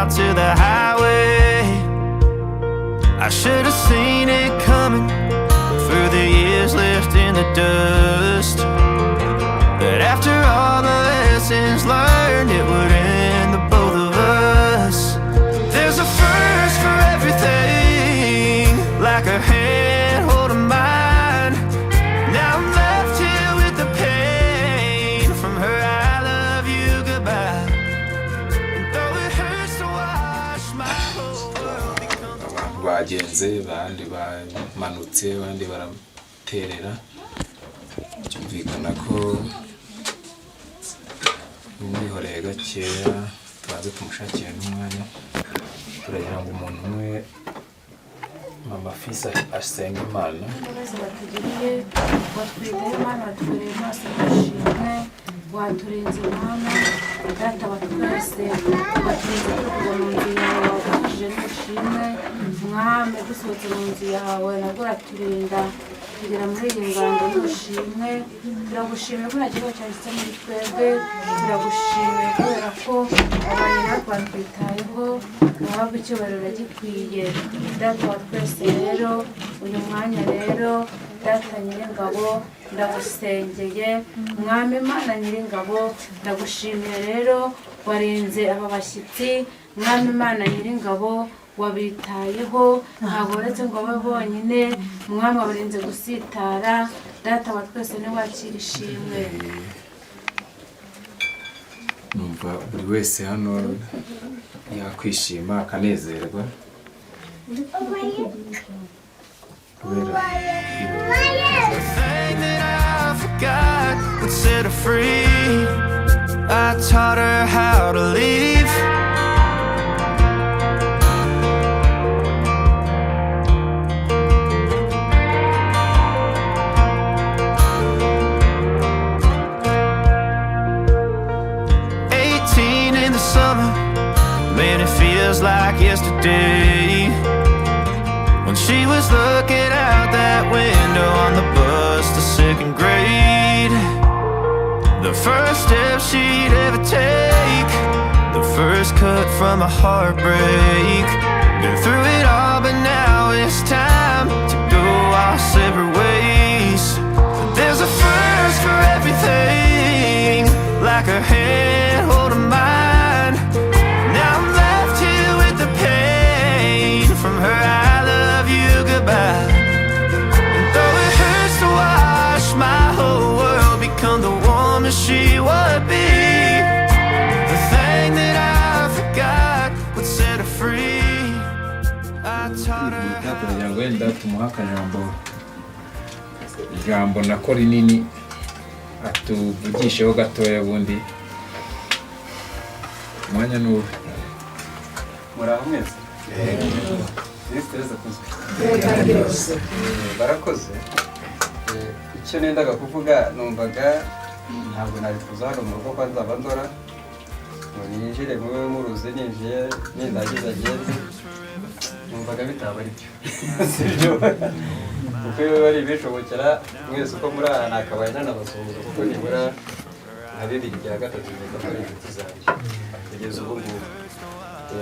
out to the highway. I should have seen it coming through the years left in the dust, that after all the lessons learned it would end the both of us. There's a first for everything, like a hand holding mine. Now I'm left here with the pain from her I love you goodbye. And though it hurts to watch my whole world become bagenze bandi bamanutse bandi baraterera. Byumvikana ko umwihoreye gakeya twaze tumushakira n'umwanya turagira ngo umuntu umwe mama Fisa asenga Imana. Batugiriye batwitaye Imana, batubereye maso dushimwe, waturinze Imana data wa twese, waturinze tuvuga mu nzu yawe, wakujije n'ushimwe mwami, dusohotse mu nzu yawe nabwo uraturinda tugera muri iyi ngando n'ushimwe. Turagushimiye ko nta kibazo cyahise muri twebwe, turagushimiye kubera ko abantu natwe batwitayeho, uhabwa icyubahiro uragikwiye data wa twese. Rero uyu mwanya rero data Nyiringabo ndagusengeye, mwami Imana Nyiringabo ndagushimiye rero warinze aba bashyitsi, mwami Imana Nyiringabo wabitayeho, ntabwo uretse ngo babe bonyine, mwami wabarinze gusitara data wa twese ni wakira ishimwe. Numva buri wese hano yakwishima akanezerwa would set her free. I taught her how to leave. In the summer, man, it feels like yesterday, when she was looking out that window on the bus to second grade. The first step she'd ever take, the first cut from a heartbreak. Been through it all, but now it's time to go our separate ways. There's a first for everything, like her hand holding mine. Now I'm left here with the pain from her I love you goodbye. And though it hurts to watch my whole world become the woman she would be, the thing that I forgot would set her free. I taught her kugira ngo wenda tumuha ijambo nako rinini atuvugisheho gatoya, ubundi umwanya n'uwe. Muraho mwese? Yesu barakoze. Icyo nendaga kuvuga numvaga ntabwo nari kuza hano mu rugo kwa nzaba ndora ngo ninjire mube muruzi ninjiye nindagiza ageze, numvaga bitaba ari byo sibyo kuko iyo bari bishobokera mwese uko muri aha nakabaye nanabasuhuza kuko nibura nka bibiri bya gatatu muri inshuti zanjye kugeza ubu ngubu.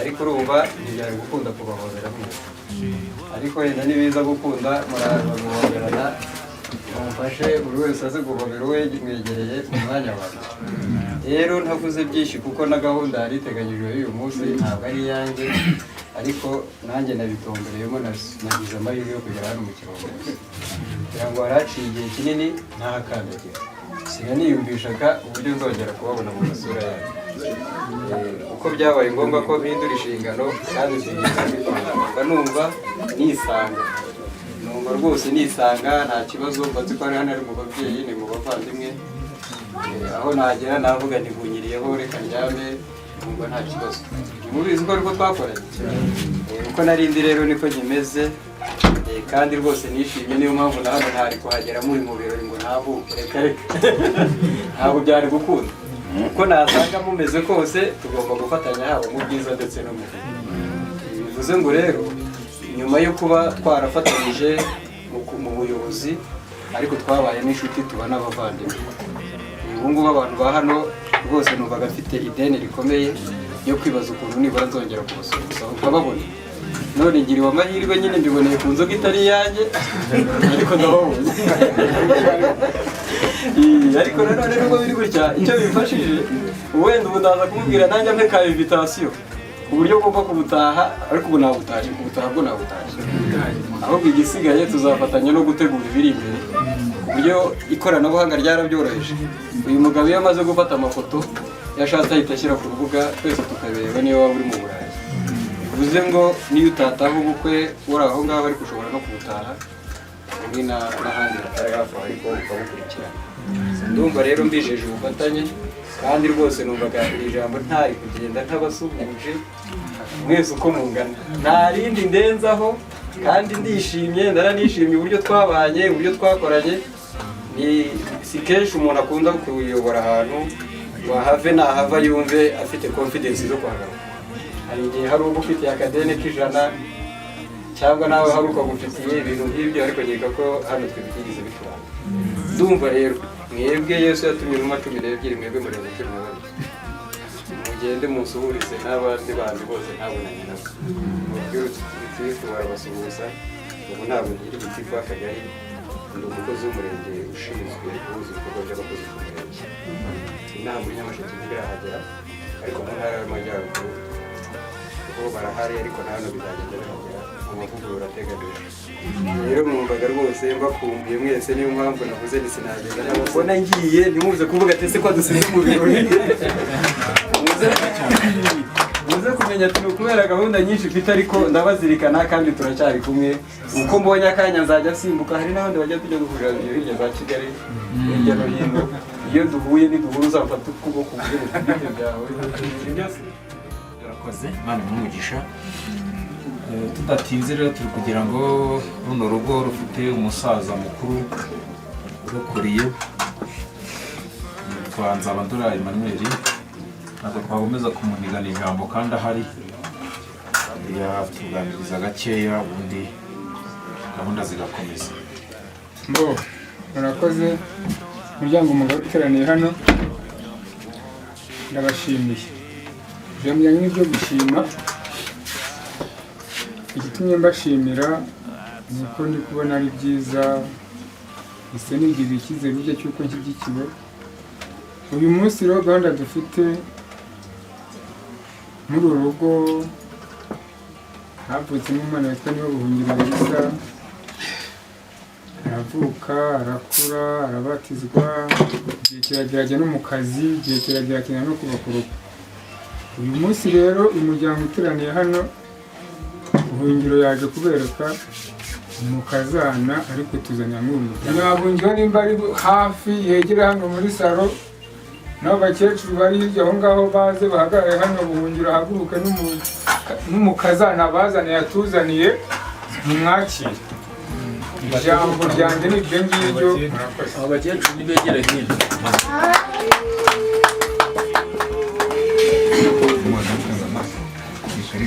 Ariko urumva ntibyari gukunda kubahobera mwese, ariko wenda nibiza gukunda muraguhoberana, mumfashe buri wese aze guhobera uwe mwegereye mu mwanya wawe. Rero ntavuze byinshi kuko na gahunda yari iteganyijwe y'uyu munsi ntabwo ari iyanjye, ariko nanjye nabitombereyemo, nagize amahirwe yo kugera hano mu Kirongo kugira ngo haraciye igihe kinini ntahakandagira, sinaniyumvishaga uburyo nzongera kubabona mu masura yawe. Uko byabaye ngombwa ko mpindura inshingano kandi zigenda numva nisanga, numva rwose nisanga nta kibazo, mbazi ko ari hano ari mu babyeyi ni mu bavandimwe, aho nagera navuga ntibunyiriyeho reka ndyame, numva nta kibazo. Mubizi ko ariko twakoranye uko narindi rero niko nyimeze, kandi rwose nishimye, niyo mpamvu na hano ntari kuhagera muri mu birori ngo ntavuke, reka ntabwo byari gukunda. Uko nasanga mumeze kose tugomba gufatanya haba mu byiza ndetse no mu bibi. Bivuze ngo rero nyuma yo kuba twarafatanyije mu buyobozi, ariko twabaye n'inshuti tuba n'abavandimwe. Ubu ngubu abantu ba hano rwose numvaga afite ideni rikomeye yo kwibaza ukuntu nibura nzongera kubasuhuza nkababona. None ngiriwe amahirwe nyine mbiboneye ku nzoga itari iyanjye ariko ndababonye. Ariko nanone nubwo biri gutya icyo bimfashije wenda ubu ndaza kumubwira nanjye ampe ka invitation uburyo bwo kubutaha, ariko ubu nabutashye, kubutaha bwo nabutashye. Ahubwo igisigaye tuzafatanya no gutegura ibiri imbere, uburyo ikoranabuhanga ryarabyoroheje. Uyu mugabo iyo amaze gufata amafoto yashatse ahita ashyira ku rubuga, twese tukabireba niyo waba uri mu Burayi. Bivuze ngo niyo utataha ubukwe uri aho ngaho ariko ushobora no kubutaha uri n'ahandi hatari hafi aho ariko ukabukurikirana. Ndumva rero mbijeje ubufatanye, kandi rwose numvaga iri jambo ntari kugenda nk'abasuhuje mwese uko mungana, nta rindi ndenzaho, kandi ndishimye, ndaranishimye uburyo twabanye, uburyo twakoranye. Si kenshi umuntu akunda kuyobora ahantu wahave nahava yumve afite confidence zo kuhagaruka. Hari igihe hari uba ufitiye akadeni k'ijana cyangwa nawe hari ukagufitiye ibintu nk'ibyo, ariko nkeka ko hano twe bitigeze biturana. Ndumva rero mwebwe Yesu yatumye inuma 12 mwebwe murenze 12, mugende musuhurize n'abandi bandi bose ntabonanye nabo, mubwire uti barabasuhuza. Ubu ntabwo nkiri gitifu w'akagari, ndi umukozi w'umurenge ushinzwe guhuza ibikorwa by'abakozi ku murenge. Inaha muri Nyamasheke ntibirahagera, ariko mu ntara y'Amajyaruguru bo barahari, ariko na hano bizagenda bihagera, amavugurura ateganijwe. Rero mwumvaga rwose mbakumbuye mwese, niyo mpamvu navuze ni sinagenda nabona ngiye ntimuze kuvuga ati ese ko dusize mu birori. Muze kumenya ati kubera gahunda nyinshi mfite, ariko ndabazirikana kandi turacyari kumwe. Uko mbonye akanya nzajya simbuka, hari n'abandi bajya tujya duhurira hirya za Kigali hirya no hino. Iyo duhuye niduhuza mfata ukuboko kugira ibyo byawe byose. Urakoze, Imana umugisha. Tudatinze rero turi kugira ngo runo rugo rufite umusaza mukuru urukuriye, yitwa Nzabandora Emmanuel. Ntabwo twakomeza kumunigana ijambo kandi ahari yatuganiriza gakeya, ubundi gahunda zigakomeza. Murakoze umuryango mugari uteraniye hano, ndabashimiye. Ijambo n'ibyo gushima, igitumye mbashimira ni uko ndi kubona ari byiza, ese nigirira icyizere burya cy'uko nshyigikiwe. Uyu munsi rero gahunda dufite muri uru rugo, havutsemo umwana witwa Niyobuhungiro Elisa, aravuka, arakura, arabatizwa, igihe kiragera ajya no mu kazi, igihe kiragera akina no kuva ku rugo. Uyu munsi rero umuryango uteraniye hano, Buhungiro yaje kubereka umukazana ariko tuzanya nk'umuntu. Nyabuhungiro nimba ari hafi yegera hano muri salo, nabo bakecuru bari hirya aho ngaho baze bahagarare hano, Buhungiro ahaguruke n'umukazana bazana yatuzaniye, mumwakire. Ijambo ryanjye ni ibyo ngibyo. Aba bakecuru nibegera hino.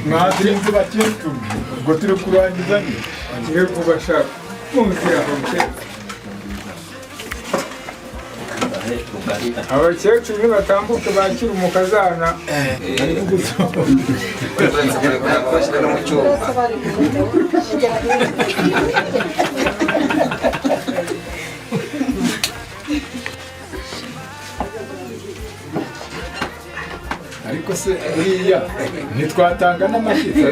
Mwazirinze bakecuru, ubwo turi kurangiza ni agiye kubashaka mumutira abakecuru nibatambuke bakira umukazana. ariko se buriya ntitwatanga n'amashyitsi.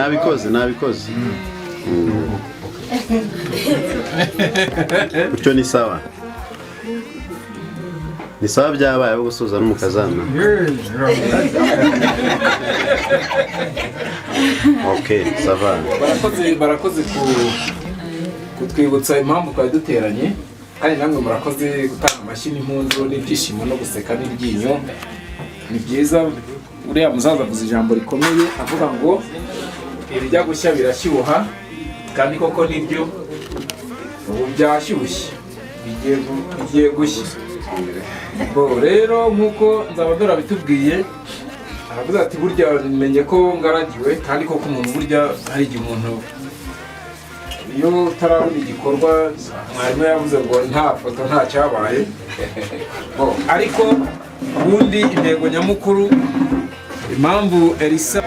nabikoze icyo ni sawa byabaye abo gusuza n'umukazana. Okay, sava. Barakoze kutwibutsa impamvu twari duteranye, kandi namwe murakoze gutanga amashyi n'impundu n'ibyishimo no guseka n'iryinyo. Ni byiza, uriya muzaza avuze ijambo rikomeye avuga ngo ibijya gushya birashyuha, kandi koko nibyo, ubu byashyushye bigiye gushya. Rero nk'uko Nzabandora bitubwiye, aravuga ati burya menye ko ngaragiwe, kandi koko umuntu burya hari igihe umuntu iyo utarabona igikorwa mwarimu yavuze ngo nta foto nta cyabaye ariko ubundi intego nyamukuru impamvu Elisa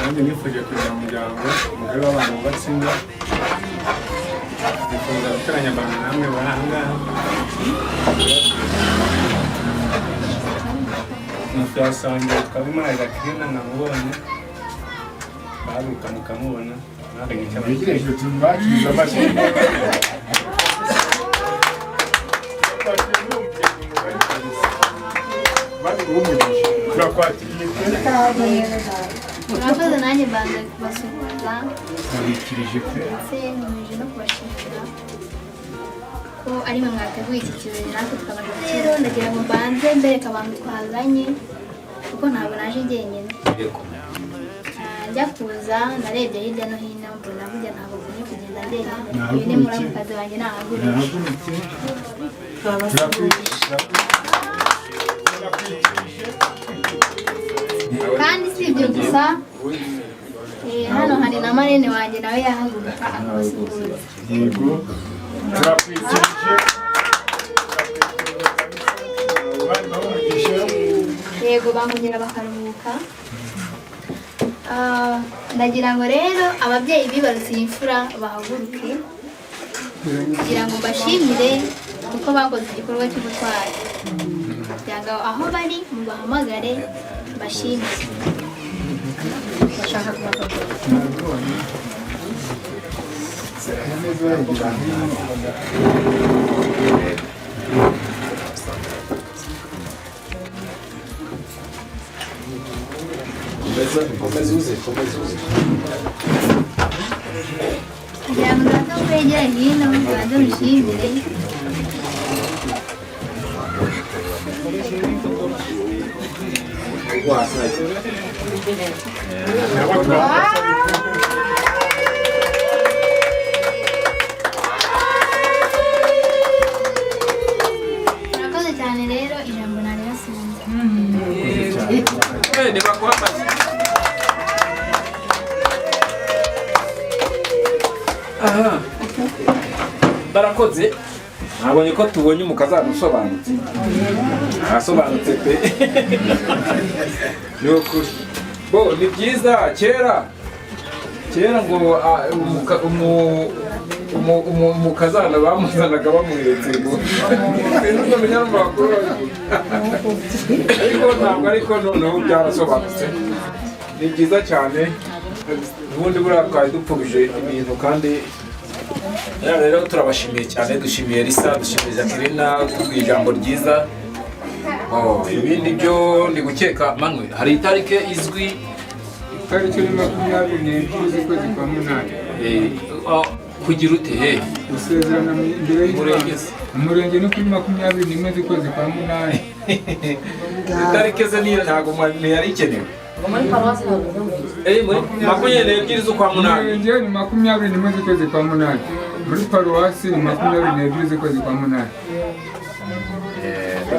nanjye nifuje kugira umuryango umugore w'abantu bubatse ingo nifuza guteranya abantu namwe bari aha ngaha mutwasangiye twabimara Jacqueline namubonye bahaguruka mukamubona natwe Ntegereje tumwakiriza amashyi. Murakoze nanjye mbanza kubasuhuza Nabikirije pe. ndetse nkomeje no kubashimira ko ari mwe mwateguye iki kirori natwe tukabasha gukira. Ndagira ngo mbanze mbereke abantu twazanye kuko ntabwo naje njyenyine. Njya kuza narebye hirya no hino mbona burya ntabwo nkwiye kugenda njyenyine. Uyu ni muramukazi wanjye nahagurutse. Kandi si ibyo gusa hano hari na marene wanjye nawe yahaguruka akabasuhuza. Yego. Turakwikirije. Yego bangongera bakaruhuka. Ndagira ngo rero ababyeyi bibarutse iyi mfura bahaguruke kugira ngo mbashimire kuko bakoze igikorwa cy'ubutwari. Kugira ngo aho bari mubahamagare bashimire. Bashaka kubafotora. Komeza uze. Kugira ngo naza kwegera hino mubanze mushimire. Murakoze cyane rero ijambo naribasubiza. Barakoze nabonye ko tubonye umukazana usobanutse asobanutse pe ni ukuri ni byiza kera ngo umukazana bamuzanaga bamweretse ngo ariko noneho byarasobanutse ni byiza cyane ubundi buriya twari dupfubije ibintu kandi rero turabashimiye cyane dushimiye Elisa dushimiye Jacqueline ku ijambo ryiza ibindi byo ndi gukeka manwe hari itarike izwi itariki ni 24 z'ukwezi kwa munani kugira ute gusezerana imbere y'umurenge ni kuri 21 z'ukwezi kwa munani itarike ze ntabwo yari ikenewe muri 22 z'ukwa munani umurenge ni 21 z'ukwezi kwa munani muri paruwasi ni 22 z'ukwezi kwa munani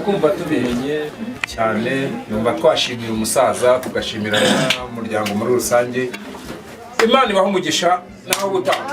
kumva tubihenye cyane numva twashimira umusaza tugashimira n'umuryango muri rusange Imana ibaha umugisha naho gutaha